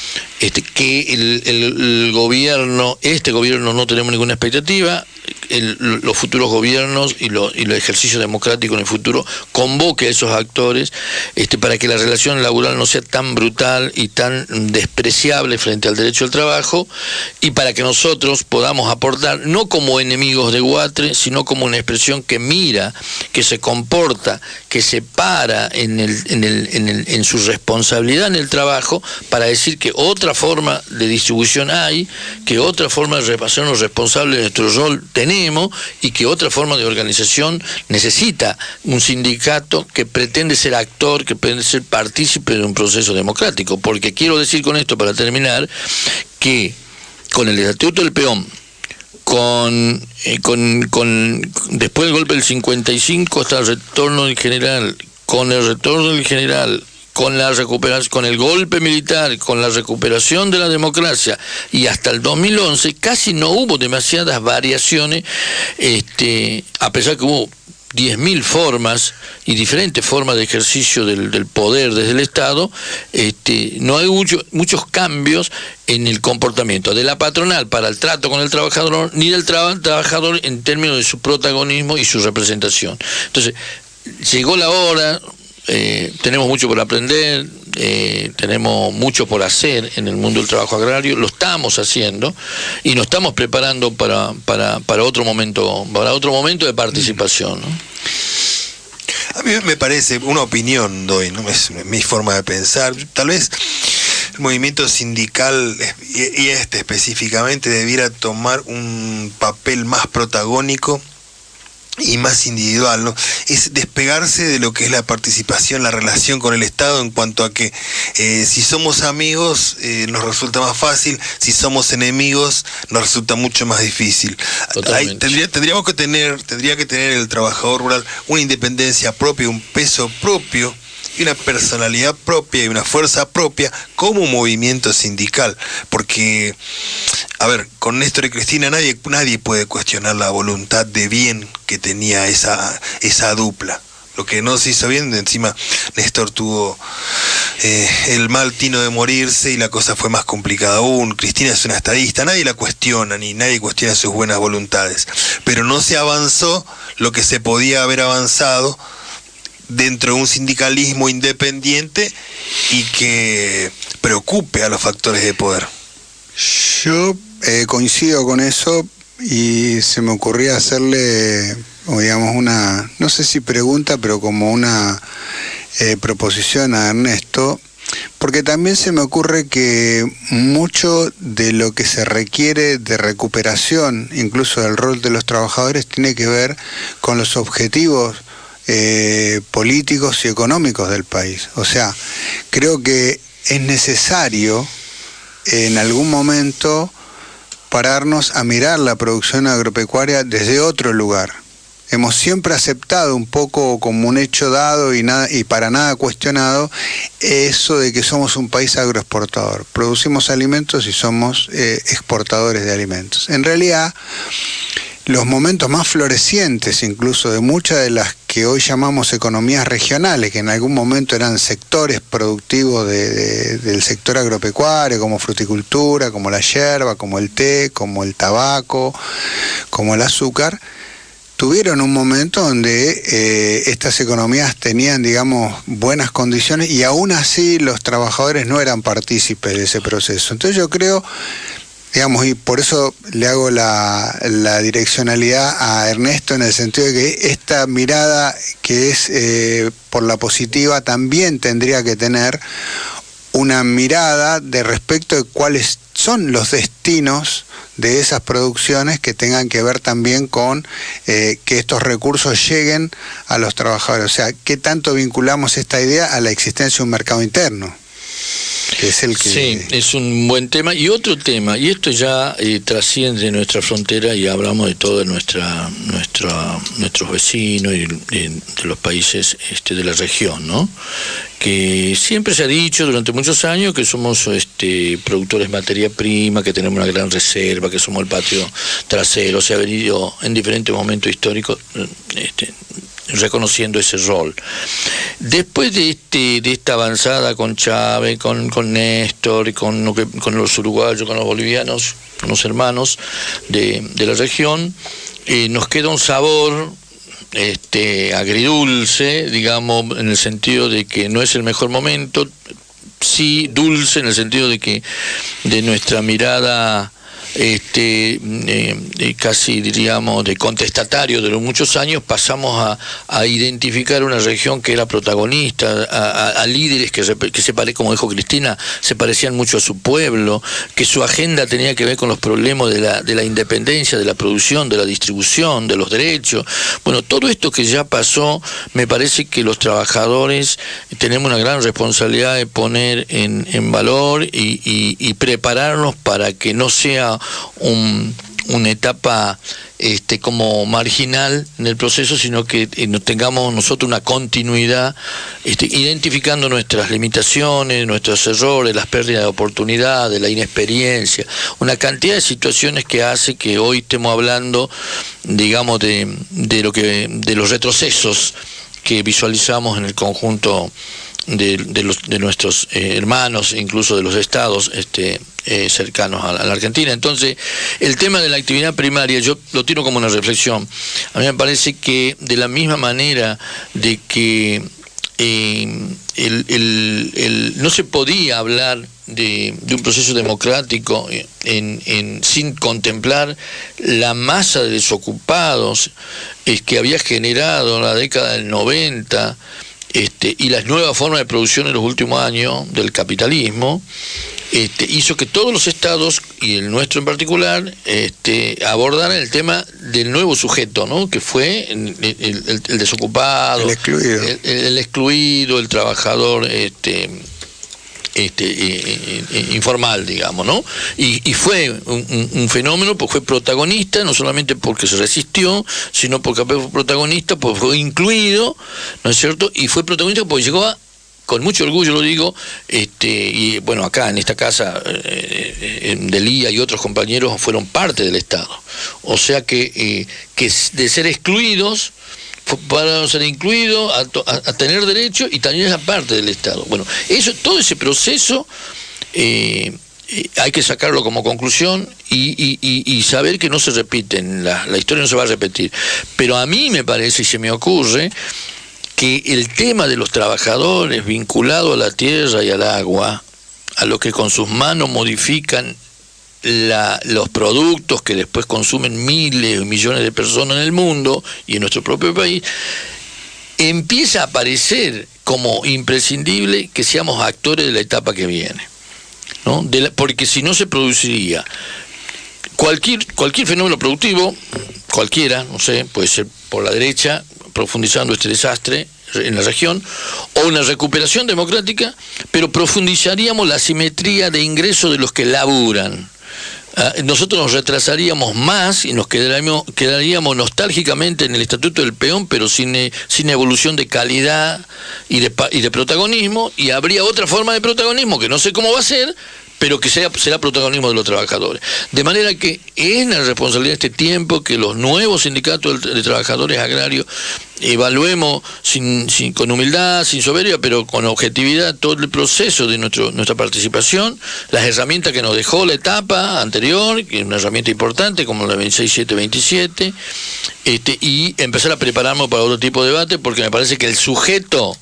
que el gobierno, este gobierno no tenemos ninguna expectativa, los futuros gobiernos y el ejercicio democrático en el futuro convoque a esos actores para que la relación laboral no sea tan brutal y tan despreciable frente al derecho al trabajo, y para que nosotros podamos aportar, no como enemigos de Guatre, sino como una expresión que mira, que se comporta, que se para en su responsabilidad en el trabajo, para decir que otra forma de distribución hay, que otra forma de hacernos responsables de nuestro rol tenemos, y que otra forma de organización necesita un sindicato que pretende ser actor, que pretende ser partícipe de un proceso democrático. Porque quiero decir con esto, para terminar, que con el Estatuto del Peón, después del golpe del 55 hasta el retorno del general, con el retorno del general, con la recuperación, con el golpe militar, con la recuperación de la democracia, y hasta el 2011 casi no hubo demasiadas variaciones, a pesar que hubo 10.000 formas y diferentes formas de ejercicio del poder desde el Estado, no hay muchos cambios en el comportamiento de la patronal para el trato con el trabajador, ni del trabajador en términos de su protagonismo y su representación. Entonces, llegó la hora. Tenemos mucho por aprender, tenemos mucho por hacer en el mundo del trabajo agrario, lo estamos haciendo y nos estamos preparando para otro momento de participación, ¿no? A mí me parece, una opinión doy, ¿no? Es mi forma de pensar, tal vez el movimiento sindical y específicamente debiera tomar un papel más protagónico y más individual, ¿no? Es despegarse de lo que es la participación, la relación con el Estado, en cuanto a que si somos amigos nos resulta más fácil, si somos enemigos nos resulta mucho más difícil. Tendría que tener el trabajador rural una independencia propia, un peso propio y una personalidad propia y una fuerza propia como movimiento sindical, porque, a ver, con Néstor y Cristina nadie puede cuestionar la voluntad de bien que tenía esa dupla. Lo que no se hizo bien, encima Néstor tuvo el mal tino de morirse y la cosa fue más complicada aún. Cristina es una estadista, nadie la cuestiona, ni nadie cuestiona sus buenas voluntades, pero no se avanzó lo que se podía haber avanzado dentro de un sindicalismo independiente y que preocupe a los factores de poder. Yo coincido con eso, y se me ocurría hacerle, digamos, una, no sé si pregunta, pero como una proposición a Ernesto, porque también se me ocurre que mucho de lo que se requiere de recuperación, incluso del rol de los trabajadores, tiene que ver con los objetivos políticos y económicos del país. O sea, creo que es necesario en algún momento pararnos a mirar la producción agropecuaria desde otro lugar. Hemos siempre aceptado un poco como un hecho dado y para nada cuestionado eso de que somos un país agroexportador. Producimos alimentos y somos exportadores de alimentos. En realidad, los momentos más florecientes incluso de muchas de las que hoy llamamos economías regionales, que en algún momento eran sectores productivos del sector agropecuario, como fruticultura, como la yerba, como el té, como el tabaco, como el azúcar, tuvieron un momento donde estas economías tenían, digamos, buenas condiciones y aún así los trabajadores no eran partícipes de ese proceso. Entonces yo creo, digamos, y por eso le hago la direccionalidad a Ernesto en el sentido de que esta mirada que es por la positiva también tendría que tener una mirada de respecto de cuáles son los destinos de esas producciones que tengan que ver también con que estos recursos lleguen a los trabajadores. O sea, ¿qué tanto vinculamos esta idea a la existencia de un mercado interno? Que es el que... Sí, es un buen tema. Y otro tema, y esto ya trasciende nuestra frontera y hablamos de todos nuestros vecinos y de los países de la región, ¿no? Que siempre se ha dicho durante muchos años que somos productores de materia prima, que tenemos una gran reserva, que somos el patio trasero. Se ha venido en diferentes momentos históricos reconociendo ese rol. Después de esta avanzada con Chávez, con Néstor, con los uruguayos, con los bolivianos, con los hermanos de la región, nos queda un sabor agridulce, digamos, en el sentido de que no es el mejor momento, sí dulce en el sentido de que de nuestra mirada casi diríamos de contestatario de los muchos años pasamos a identificar una región que era protagonista, a líderes que se como dijo Cristina, se parecían mucho a su pueblo, que su agenda tenía que ver con los problemas de la independencia, de la producción, de la distribución, de los derechos. Bueno, todo esto que ya pasó, me parece que los trabajadores tenemos una gran responsabilidad de poner en valor y prepararnos para que no sea una etapa como marginal en el proceso, sino que tengamos nosotros una continuidad, identificando nuestras limitaciones, nuestros errores, las pérdidas de oportunidades, la inexperiencia, una cantidad de situaciones que hace que hoy estemos hablando, digamos, de los retrocesos que visualizamos en el conjunto de nuestros hermanos, incluso de los estados cercanos a la Argentina. Entonces, el tema de la actividad primaria, yo lo tiro como una reflexión. A mí me parece que de la misma manera de que no se podía hablar de un proceso democrático sin contemplar la masa de desocupados que había generado en la década del 90 y las nuevas formas de producción en los últimos años del capitalismo, hizo que todos los estados, y el nuestro en particular, abordaran el tema del nuevo sujeto, ¿no? Que fue el desocupado, el excluido, el trabajador informal, digamos, ¿no? Y fue un fenómeno, pues fue protagonista, no solamente porque se resistió, sino porque fue protagonista, pues fue incluido, ¿no es cierto? Y fue protagonista porque llegó con mucho orgullo lo digo, y bueno, acá en esta casa, Delía y otros compañeros fueron parte del Estado. O sea que de ser excluidos, para ser incluidos, a tener derecho y también esa parte del Estado. Bueno, todo ese proceso hay que sacarlo como conclusión y saber que no se repiten, la historia no se va a repetir. Pero a mí me parece y se me ocurre que el tema de los trabajadores vinculado a la tierra y al agua, a lo que con sus manos modifican los productos que después consumen miles o millones de personas en el mundo y en nuestro propio país, empieza a aparecer como imprescindible que seamos actores de la etapa que viene, ¿no? Porque si no se produciría cualquier fenómeno productivo, cualquiera, no sé, puede ser por la derecha, profundizando este desastre en la región, o una recuperación democrática, pero profundizaríamos la asimetría de ingreso de los que laburan. nosotros nos retrasaríamos más y nos quedaríamos nostálgicamente en el estatuto del peón, pero sin evolución de calidad y de protagonismo, y habría otra forma de protagonismo que no sé cómo va a ser, pero que será protagonismo de los trabajadores. De manera que es la responsabilidad de este tiempo que los nuevos sindicatos de trabajadores agrarios evaluemos con humildad, sin soberbia, pero con objetividad todo el proceso de nuestra participación, las herramientas que nos dejó la etapa anterior, que es una herramienta importante como la 26727, y empezar a prepararnos para otro tipo de debate, porque me parece que el sujeto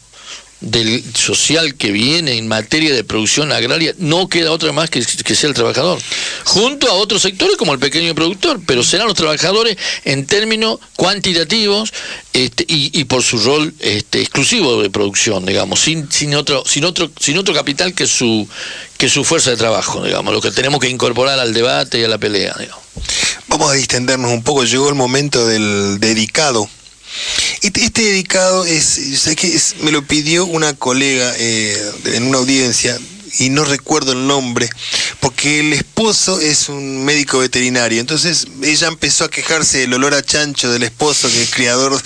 del social que viene en materia de producción agraria no queda otra más que sea el trabajador, junto a otros sectores como el pequeño productor, pero serán los trabajadores en términos cuantitativos y por su rol exclusivo de producción, digamos, sin otro capital que su fuerza de trabajo, digamos, lo que tenemos que incorporar al debate y a la pelea, digamos. Vamos a distendernos un poco, llegó el momento del dedicado. Este dedicado me lo pidió una colega en una audiencia, y no recuerdo el nombre, porque el esposo es un médico veterinario. Entonces ella empezó a quejarse del olor a chancho del esposo, que es criador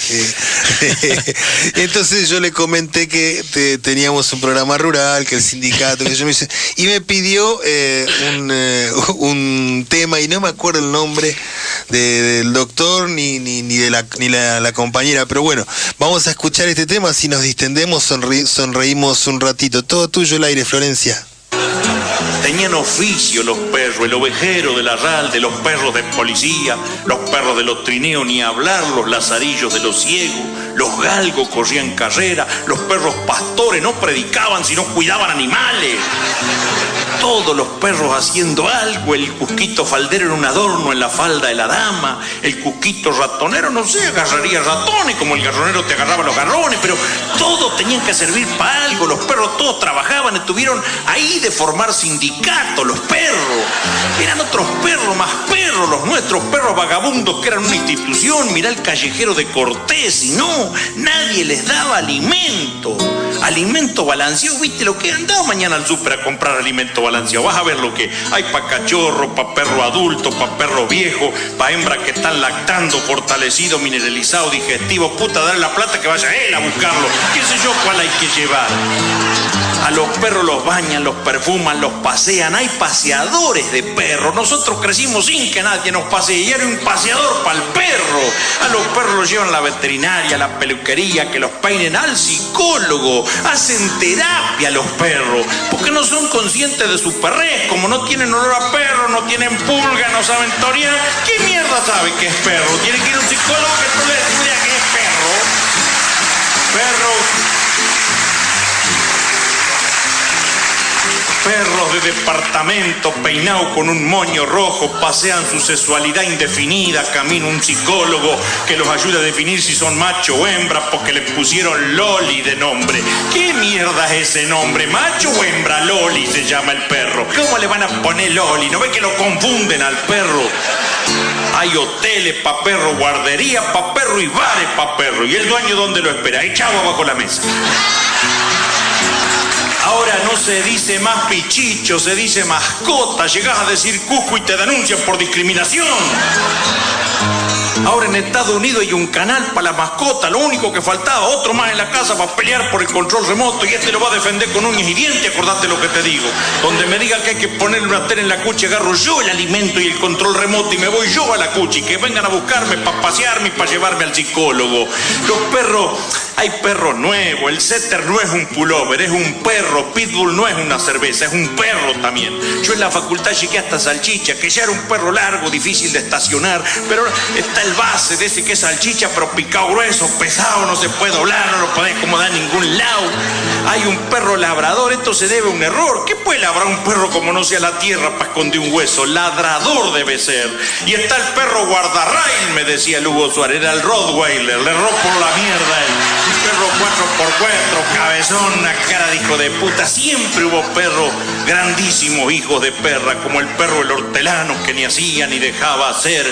Entonces yo le comenté que teníamos un programa rural, que el sindicato, que yo me hice, y me pidió un tema, y no me acuerdo el nombre del doctor ni de la compañera, pero bueno, vamos a escuchar este tema. Si nos distendemos, sonreímos un ratito. Todo tuyo el aire, Florencia. Tenían oficio los perros, el ovejero del arralde, los perros de policía, los perros de los trineos, ni hablar, los lazarillos de los ciegos, los galgos corrían carrera, los perros pastores no predicaban sino cuidaban animales. Todos los perros haciendo algo, el cusquito faldero era un adorno en la falda de la dama, el cusquito ratonero, no sé, agarraría ratones como el garronero te agarraba los garrones, pero todos tenían que servir para algo, los perros todos trabajaban, estuvieron ahí de formar sindicatos, los perros. Eran otros perros, más perros, los nuestros perros vagabundos que eran una institución. Mirá el callejero de Cortés, y no, nadie les daba alimento balanceado. ¿Viste lo que andaba mañana al súper a comprar alimento balanceado? Vas a ver lo que hay para cachorro, para perro adulto, para perro viejo, para hembra que están lactando, fortalecido, mineralizado, digestivo. Puta, darle la plata que vaya él a buscarlo. ¿Qué sé yo cuál hay que llevar? A los perros los bañan, los perfuman, los pasean. Hay paseadores de perros. Nosotros crecimos sin que nadie nos pasee, y era un paseador para el perro. A los perros los llevan a la veterinaria, a la peluquería, que los peinen, al psicólogo. Hacen terapia los perros, porque no son conscientes de su perrez. Como no tienen olor a perro, no tienen pulga, no saben torear, ¿qué mierda sabe que es perro? Tiene que ir a un psicólogo que tú le digas que es perro. Perros de departamento peinados con un moño rojo pasean su sexualidad indefinida camino a un psicólogo que los ayude a definir si son macho o hembra, porque le pusieron Loli de nombre. ¿Qué mierda es ese nombre? ¿Macho o hembra? Loli se llama el perro. ¿Cómo le van a poner Loli? ¿No ve que lo confunden al perro? Hay hoteles pa' perro, guardería pa' perro y bares pa' perro. ¿Y el dueño dónde lo espera? Echado abajo la mesa. Ahora no se dice más pichicho, se dice mascota. Llegás a decir cuco y te denuncian por discriminación. Ahora en Estados Unidos hay un canal para la mascota. Lo único que faltaba, otro más en la casa para pelear por el control remoto, y este lo va a defender con uñas y dientes. Acordate lo que te digo. Donde me digan que hay que ponerle una tela en la cucha, agarro yo el alimento y el control remoto y me voy yo a la cucha, y que vengan a buscarme para pasearme y para llevarme al psicólogo. Los perros, hay perros nuevos. El setter no es un pullover, es un perro. Pitbull no es una cerveza, es un perro también. Yo en la facultad llegué hasta Salchicha, que ya era un perro largo, difícil de estacionar, pero está el base de ese que es salchicha, pero picado grueso, pesado, no se puede doblar, no lo podés acomodar en ningún lado. Hay un perro labrador, esto se debe a un error. ¿Qué puede labrar un perro como no sea la tierra para esconder un hueso? Ladrador debe ser. Y está el perro guardarrail, me decía el Hugo Suárez, era el Rottweiler, le erró por la mierda él. perro 4x4, cabezón, una cara de hijo de puta. Siempre hubo perros grandísimos, hijos de perra, como el perro el hortelano, que ni hacía ni dejaba hacer.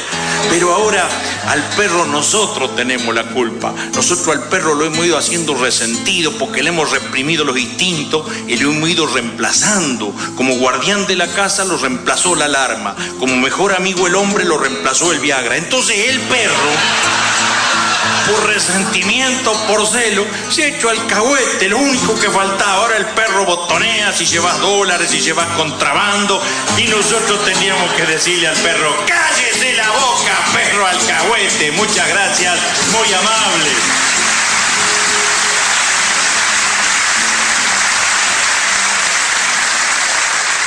Pero ahora al perro nosotros tenemos la culpa. Nosotros al perro lo hemos ido haciendo resentido porque le hemos reprimido los instintos y lo hemos ido reemplazando. Como guardián de la casa lo reemplazó la alarma. Como mejor amigo el hombre lo reemplazó el Viagra. Entonces el perro, por resentimiento, por celo, se ha hecho alcahuete. Lo único que faltaba, ahora el perro botonea si llevas dólares, si llevas contrabando, y nosotros teníamos que decirle al perro: cállese la boca, perro alcahuete. Muchas gracias, muy amable.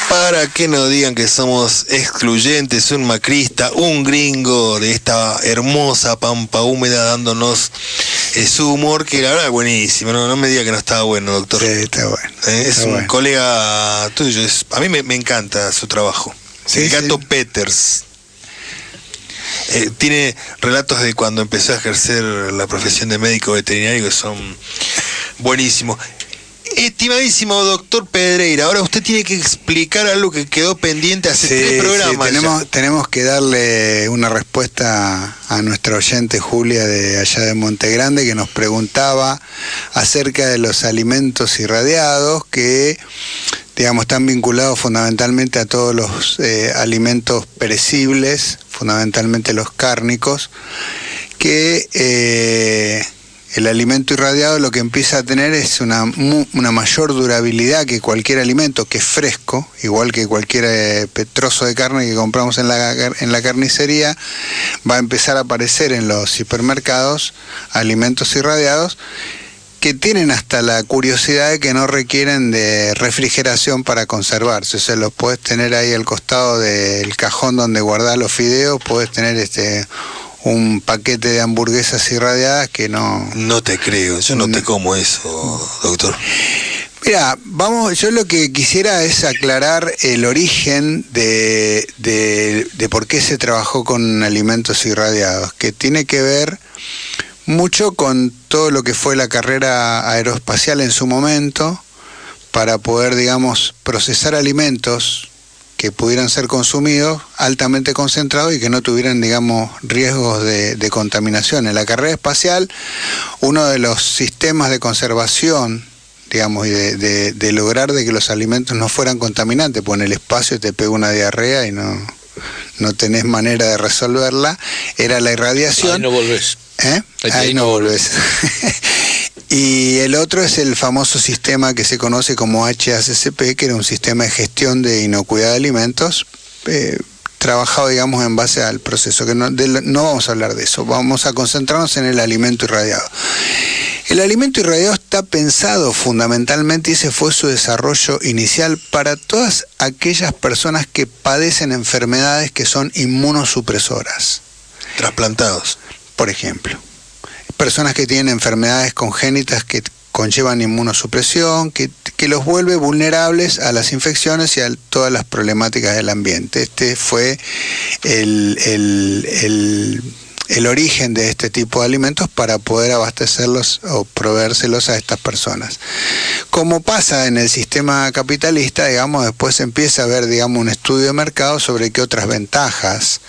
Para que no digan que somos excluyentes, un macrista, un gringo de esta hermosa pampa húmeda dándonos su humor, que la verdad es buenísimo. No me diga que no estaba bueno, doctor. Sí, está bueno. Es un colega tuyo. A mí me encanta su trabajo. Sí, el gato Peters. Tiene relatos de cuando empezó a ejercer la profesión de médico veterinario que son buenísimos. Estimadísimo doctor Pedreira, ahora usted tiene que explicar algo que quedó pendiente hace 3 programas. Sí, tenemos que darle una respuesta a nuestra oyente Julia de allá de Montegrande, que nos preguntaba acerca de los alimentos irradiados que, digamos, están vinculados fundamentalmente a todos los alimentos perecibles, fundamentalmente los cárnicos, que el alimento irradiado lo que empieza a tener es una mayor durabilidad que cualquier alimento que es fresco, igual que cualquier trozo de carne que compramos en la carnicería. Va a empezar a aparecer en los supermercados alimentos irradiados que tienen hasta la curiosidad de que no requieren de refrigeración para conservarse. O sea, los puedes tener ahí al costado del cajón donde guardás los fideos, puedes tener un paquete de hamburguesas irradiadas que no... No te creo, yo no te como eso, doctor. Mira, yo lo que quisiera es aclarar el origen de por qué se trabajó con alimentos irradiados, que tiene que ver mucho con todo lo que fue la carrera aeroespacial en su momento, para poder, digamos, procesar alimentos que pudieran ser consumidos altamente concentrados y que no tuvieran, digamos, riesgos de contaminación. En la carrera espacial, uno de los sistemas de conservación, digamos, y de lograr de que los alimentos no fueran contaminantes, pues en el espacio te pega una diarrea y no tenés manera de resolverla, era la irradiación. Ahí no volvés. Ahí no volvés. Y el otro es el famoso sistema que se conoce como HACCP, que era un sistema de gestión de inocuidad de alimentos, trabajado, digamos, en base al proceso, que no vamos a hablar de eso, vamos a concentrarnos en el alimento irradiado. El alimento irradiado está pensado fundamentalmente, y ese fue su desarrollo inicial, para todas aquellas personas que padecen enfermedades que son inmunosupresoras. Trasplantados. Por ejemplo. Personas que tienen enfermedades congénitas que conllevan inmunosupresión, que los vuelve vulnerables a las infecciones y a todas las problemáticas del ambiente. Este fue el origen de este tipo de alimentos para poder abastecerlos o proveérselos a estas personas. Como pasa en el sistema capitalista, digamos, después empieza a haber, digamos, un estudio de mercado sobre qué otras ventajas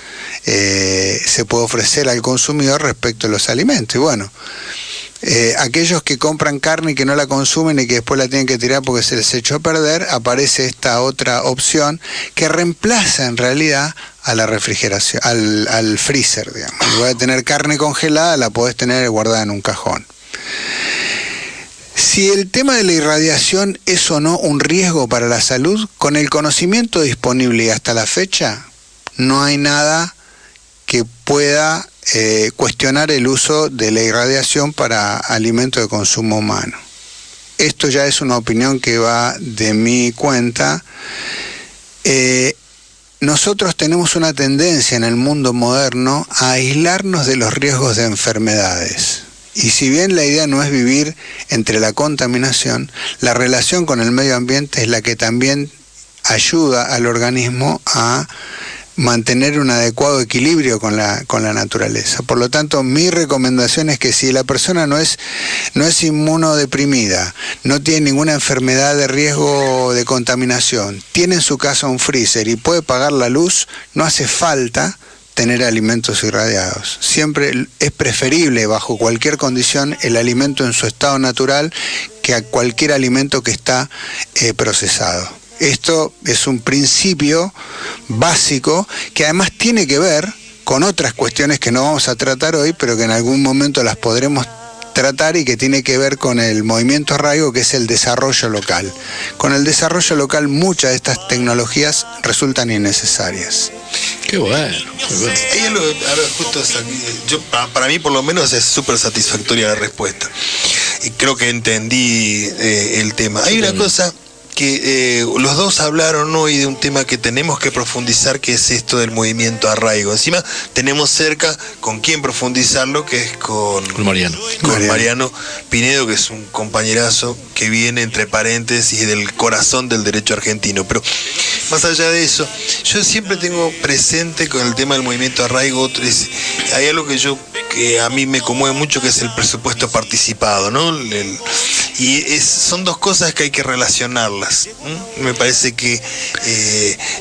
se puede ofrecer al consumidor respecto a los alimentos. Y bueno, aquellos que compran carne y que no la consumen y que después la tienen que tirar porque se les echó a perder, aparece esta otra opción que reemplaza en realidad a la refrigeración, al freezer, digamos. En lugar de tener carne congelada, la podés tener guardada en un cajón. Si el tema de la irradiación es o no un riesgo para la salud, con el conocimiento disponible y hasta la fecha, no hay nada que pueda cuestionar el uso de la irradiación para alimentos de consumo humano. Esto ya es una opinión que va de mi cuenta. Nosotros tenemos una tendencia en el mundo moderno a aislarnos de los riesgos de enfermedades. Y si bien la idea no es vivir entre la contaminación, la relación con el medio ambiente es la que también ayuda al organismo a mantener un adecuado equilibrio con la naturaleza. Por lo tanto, mi recomendación es que si la persona no es inmunodeprimida, no tiene ninguna enfermedad de riesgo de contaminación, tiene en su casa un freezer y puede pagar la luz, no hace falta tener alimentos irradiados. Siempre es preferible, bajo cualquier condición, el alimento en su estado natural que a cualquier alimento que está procesado. Esto es un principio básico que además tiene que ver con otras cuestiones que no vamos a tratar hoy, pero que en algún momento las podremos tratar y que tiene que ver con el movimiento arraigo, que es el desarrollo local. Con el desarrollo local muchas de estas tecnologías resultan innecesarias. Qué bueno. Para mí por lo menos es súper satisfactoria la respuesta. Y creo que entendí el tema. Hay una cosa que los dos hablaron hoy de un tema que tenemos que profundizar, que es esto del movimiento arraigo. Encima tenemos cerca con quién profundizarlo, que es con Mariano. Con Mariano Pinedo, que es un compañerazo que viene entre paréntesis del corazón del derecho argentino. Pero más allá de eso, yo siempre tengo presente con el tema del movimiento arraigo, hay algo que a mí me conmueve mucho, que es el presupuesto participado, ¿no? Son dos cosas que hay que relacionarlas. Me parece que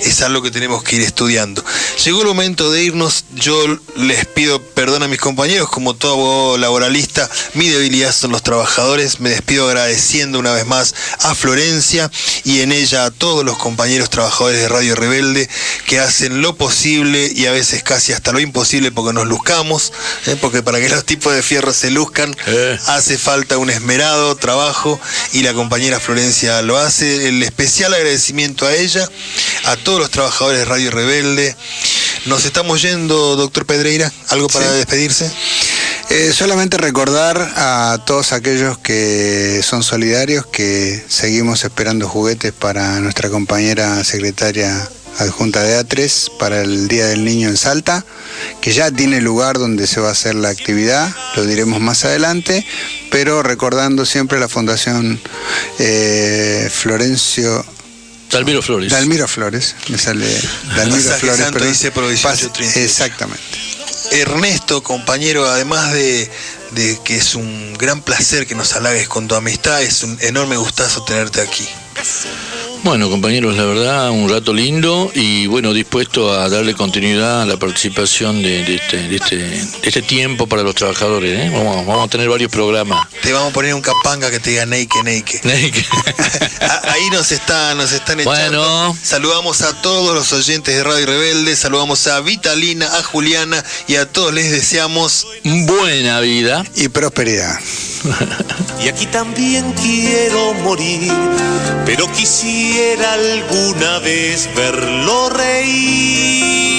es algo que tenemos que ir estudiando. Llegó el momento de irnos. Yo les pido perdón a mis compañeros, como todo abogado laboralista, mi debilidad son los trabajadores. Me despido agradeciendo una vez más a Florencia y en ella a todos los compañeros trabajadores de Radio Rebelde que hacen lo posible y a veces casi hasta lo imposible porque nos luzcamos, porque para que los tipos de fierro se luzcan hace falta un esmerado trabajo y la compañera Florencia lo hace. El especial agradecimiento a ella, a todos los trabajadores de Radio Rebelde. Nos estamos yendo, doctor Pedreira, ¿algo para despedirse? Solamente recordar a todos aquellos que son solidarios que seguimos esperando juguetes para nuestra compañera secretaria adjunta de A3 para el Día del Niño en Salta, que ya tiene lugar donde se va a hacer la actividad, lo diremos más adelante, pero recordando siempre la Fundación Dalmiro Flores. Dalmiro Flores, me sale Dalmiro Flores. Santo dice por 1830. Exactamente. Ernesto, compañero, además de que es un gran placer que nos halagues con tu amistad, es un enorme gustazo tenerte aquí. Bueno, compañeros, la verdad, un rato lindo y bueno, dispuesto a darle continuidad a la participación de este tiempo para los trabajadores. Vamos a tener varios programas. Te vamos a poner un capanga que te diga Neike. Ahí nos están echando. Bueno. Saludamos a todos los oyentes de Radio Rebelde, saludamos a Vitalina, a Juliana y a todos les deseamos buena vida y prosperidad. Y aquí también quiero morir, pero quisiera alguna vez verlo reír.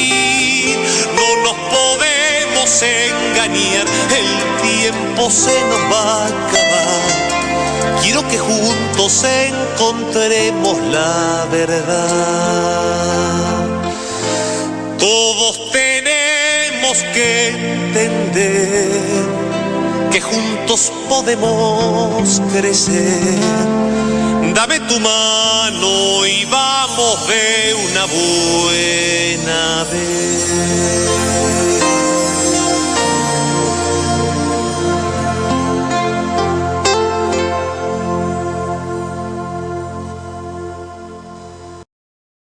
No nos podemos engañar, el tiempo se nos va a acabar. Quiero que juntos encontremos la verdad. Todos tenemos que entender que juntos podemos crecer. Dame tu mano y vamos de una buena vez.